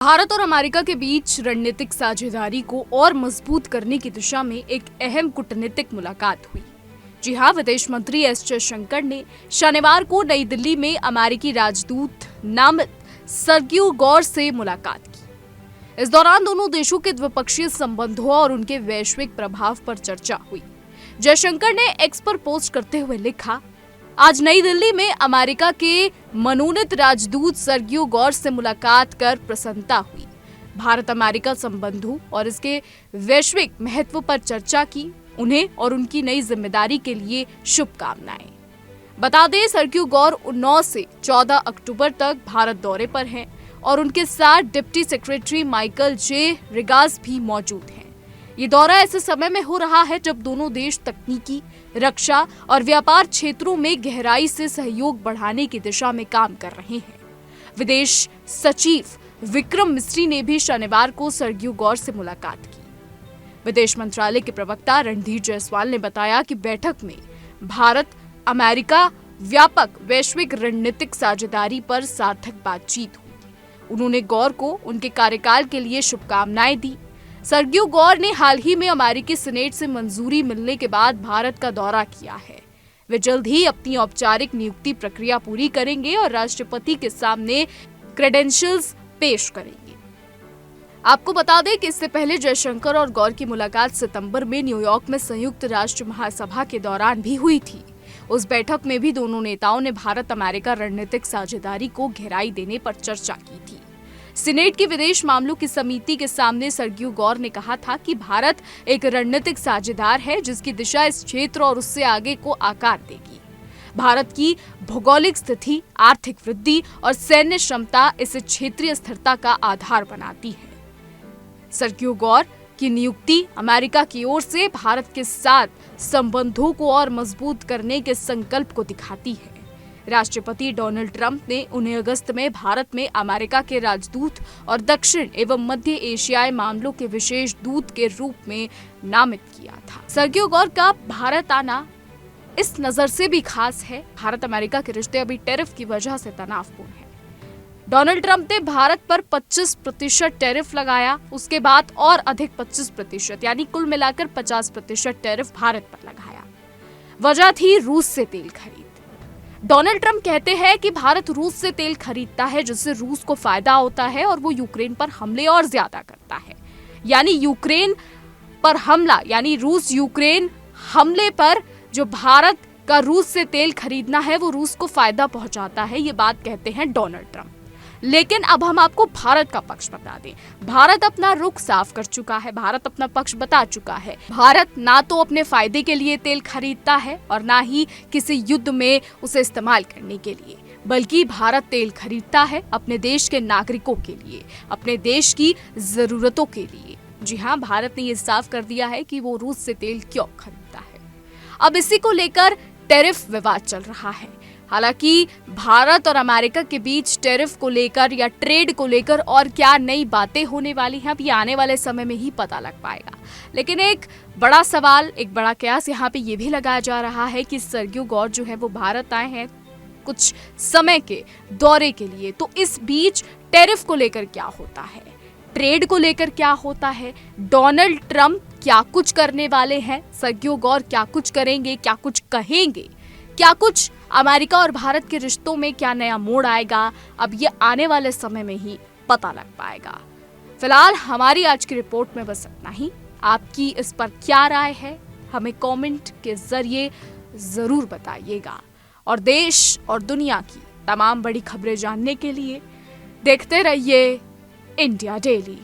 भारत और अमेरिका के बीच रणनीतिक साझेदारी को और मजबूत करने की दिशा में एक अहम कूटनीतिक मुलाकात हुई। जी हां, विदेश मंत्री एस जयशंकर ने शनिवार को नई दिल्ली में अमेरिकी राजदूत नामित सर्गियो गौर से मुलाकात की। इस दौरान दोनों देशों के द्विपक्षीय संबंधों और उनके वैश्विक प्रभाव पर चर्चा हुई। जयशंकर ने एक्स पर पोस्ट करते हुए लिखा, आज नई दिल्ली में अमेरिका के मनोनीत राजदूत सर्गियो गौर से मुलाकात कर प्रसन्नता हुई। भारत अमेरिका संबंधों और इसके वैश्विक महत्व पर चर्चा की। उन्हें और उनकी नई जिम्मेदारी के लिए शुभकामनाएं। बता दें, सर्गियो गौर 9 से 14 अक्टूबर तक भारत दौरे पर हैं और उनके साथ डिप्टी सेक्रेटरी माइकल जे रिगास भी मौजूद हैं। ये दौरा ऐसे समय में हो रहा है जब दोनों देश तकनीकी, रक्षा और व्यापार क्षेत्रों में गहराई से सहयोग बढ़ाने की दिशा में काम कर रहे हैं। विदेश सचिव विक्रम मिस्री ने भी शनिवार को सर्गियो गौर से मुलाकात की। विदेश मंत्रालय के प्रवक्ता रणधीर जायसवाल ने बताया कि बैठक में भारत अमेरिका व्यापक वैश्विक रणनीतिक साझेदारी पर सार्थक बातचीत हुई। उन्होंने गौर को उनके कार्यकाल के लिए शुभकामनाएं दी। सर्गियो गौर ने हाल ही में अमेरिकी सीनेट से मंजूरी मिलने के बाद भारत का दौरा किया है। वे जल्द ही अपनी औपचारिक नियुक्ति प्रक्रिया पूरी करेंगे और राष्ट्रपति के सामने क्रेडेंशियल्स पेश करेंगे। आपको बता दें कि इससे पहले जयशंकर और गौर की मुलाकात सितंबर में न्यूयॉर्क में संयुक्त राष्ट्र महासभा के दौरान भी हुई थी। उस बैठक में भी दोनों नेताओं ने भारत अमेरिका रणनीतिक साझेदारी को गहराई देने पर चर्चा की थी। सीनेट की विदेश मामलों की समिति के सामने सर्गियो गौर ने कहा था कि भारत एक रणनीतिक साझेदार है जिसकी दिशा इस क्षेत्र और उससे आगे को आकार देगी। भारत की भौगोलिक स्थिति, आर्थिक वृद्धि और सैन्य क्षमता इस क्षेत्रीय स्थिरता का आधार बनाती है। सर्गियो गौर की नियुक्ति अमेरिका की ओर से भारत के साथ संबंधों को और मजबूत करने के संकल्प को दिखाती है। राष्ट्रपति डोनाल्ड ट्रंप ने उन्हें अगस्त में भारत में अमेरिका के राजदूत और दक्षिण एवं मध्य एशियाई मामलों के विशेष दूत के रूप में नामित किया था। सर्गियो गौर का भारत आना इस नजर से भी खास है, भारत अमेरिका के रिश्ते अभी टैरिफ की वजह से तनावपूर्ण है। डोनाल्ड ट्रंप ने भारत पर 25% टैरिफ लगाया, उसके बाद और अधिक 25% यानी कुल मिलाकर 50% टैरिफ भारत पर लगाया। वजह थी रूस से तेल खरीद। डोनाल्ड ट्रंप कहते हैं कि भारत रूस से तेल खरीदता है जिससे रूस को फायदा होता है और वो यूक्रेन पर हमले और ज्यादा करता है। यानी यूक्रेन पर हमला, यानी रूस यूक्रेन हमले पर जो भारत का रूस से तेल खरीदना है वो रूस को फायदा पहुंचाता है, ये बात कहते हैं डोनाल्ड ट्रंप। लेकिन अब हम आपको भारत का पक्ष बता दें। भारत अपना रुख साफ कर चुका है, भारत अपना पक्ष बता चुका है। भारत ना तो अपने फायदे के लिए तेल खरीदता है और ना ही किसी युद्ध में उसे इस्तेमाल करने के लिए, बल्कि भारत तेल खरीदता है अपने देश के नागरिकों के लिए, अपने देश की जरूरतों के लिए। जी हाँ, भारत ने ये साफ कर दिया है कि वो रूस से तेल क्यों खरीदता है। अब इसी को लेकर टैरिफ विवाद चल रहा है। हालांकि भारत और अमेरिका के बीच टैरिफ को लेकर या ट्रेड को लेकर और क्या नई बातें होने वाली हैं, अब ये आने वाले समय में ही पता लग पाएगा। लेकिन एक बड़ा सवाल, एक बड़ा कयास यहाँ पे ये भी लगाया जा रहा है कि सर्गियो गौर जो है वो भारत आए हैं कुछ समय के दौरे के लिए, तो इस बीच टैरिफ को लेकर क्या होता है, ट्रेड को लेकर क्या होता है, डोनाल्ड ट्रंप क्या कुछ करने वाले हैं, सर्गियो गौर क्या कुछ करेंगे, क्या कुछ कहेंगे, क्या कुछ अमेरिका और भारत के रिश्तों में क्या नया मोड़ आएगा, अब ये आने वाले समय में ही पता लग पाएगा। फिलहाल हमारी आज की रिपोर्ट में बस इतना ही। आपकी इस पर क्या राय है, हमें कमेंट के जरिए जरूर बताइएगा। और देश और दुनिया की तमाम बड़ी खबरें जानने के लिए देखते रहिए इंडिया डेली।